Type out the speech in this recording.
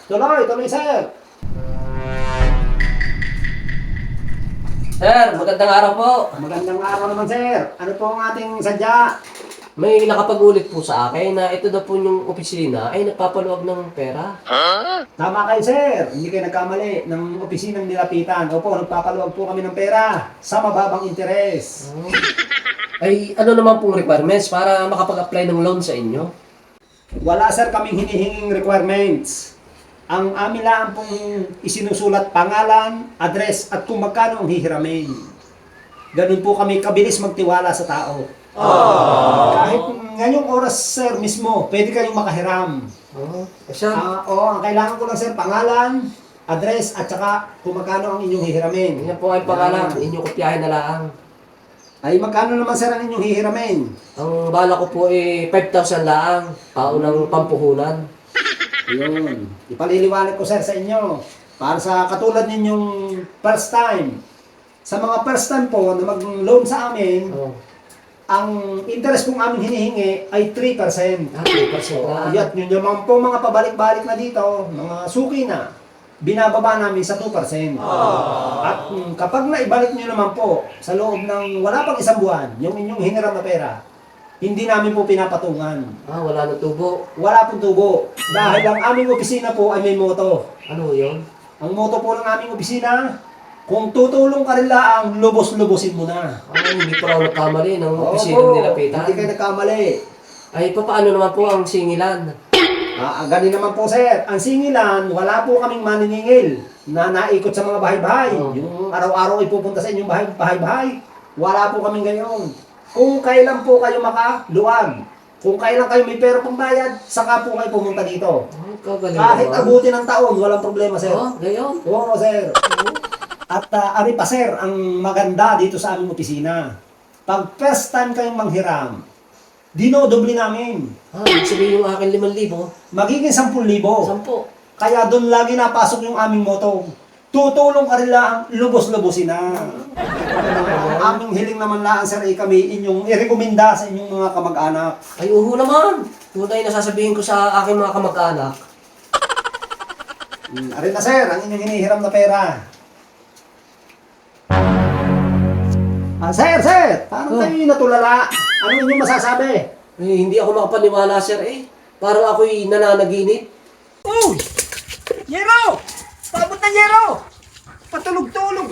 Tuloy, sir. Sir, magandang araw po. Magandang araw naman, sir. Ano po ang ating sadya? May nakapag-ulit po sa akin na ito daw po yung opisina ay nagpapaluwag ng pera. Tama kayo, sir. Hindi kayo nagkamali ng opisinang nilapitan. Opo, nagpapaluwag po kami ng pera sa mababang interes. Ay, ano naman pong requirements para makapag-apply ng loan sa inyo? Wala, sir, kaming hinihinging requirements. Ang amin lang pong isinusulat pangalan, address, at kung magkano ang hihiramin. Ganun po kami kabilis magtiwala sa tao. Kahit ngayong oras, sir, mismo, pwede kayong makahiram. Sir, Ang kailangan ko lang, sir, pangalan, address, at saka kung magkano ang inyong hihiramin. yan po ay pangalan. Inyong kopyahin na lang. Ay, magkano naman, sir, ang inyong hihiramin? Ang bala ko po ay 5,000 lang. Paunang pampuhunan. Yun. Ipaliliwanag ko, sir, sa inyo. Para sa katulad ninyong first time. Sa mga first time po na mag-loan sa amin, ang interest pong amin hinihingi ay 3%. 3% lang. At yun naman po mga pabalik-balik na dito, mga suki na, binababa namin sa 2%. At kapag naibalik nyo naman po sa loob ng wala pang isang buwan, yung inyong hiniram na pera, hindi namin po pinapatungan. Wala na tubo. Wala pong tubo. Dahil ang aming opisina po ay may moto. Ano yun? Ang moto po ng aming opisina, kung tutulong ka rin lang, lubos-lubosin mo na. Hindi po ako nagkamali ng opisina Opo, nilapitan. hindi kayo nagkamali. Ay, paano naman po ang singilan? Ganin naman po, sir. Ang singilan, wala po kaming maniningil na naikot sa mga bahay-bahay. Yung araw-araw ipupunta sa inyong bahay-bahay. Wala po kaming ganyan. Kung kailan po kayo makaluwag, kung kailan kayo may pera pang bayad, saka po kayo pumunta dito. Kagaling Kahit naman. abutin ng taon, walang problema, sir. Gayon. Oo, sir. At ari pa, sir, ang maganda dito sa aming opisina. Pag first time kayong manghiram, dinodoble namin. Ibig sabihin yung akin 5,000. Magiging 10,000. 10. Kaya doon lagi napasok yung aming motto. Tutulong ka rin lang, lubos-lubosin na. Ang aming hiling naman lang, sir, ay kami inyong irekomenda sa inyong mga kamag-anak. Ay, uho naman. Tunay na sasabihin ko sa aking mga kamag-anak. Arin na, sir, ang inyong hinihiram na pera. Sir, paano kayo natulala? Ano inyong masasabi? Hindi ako makapaniwala, sir, eh. Parang ako'y nananaginip. Uy! Yero! Paabot na Yero! Patulog-tulog!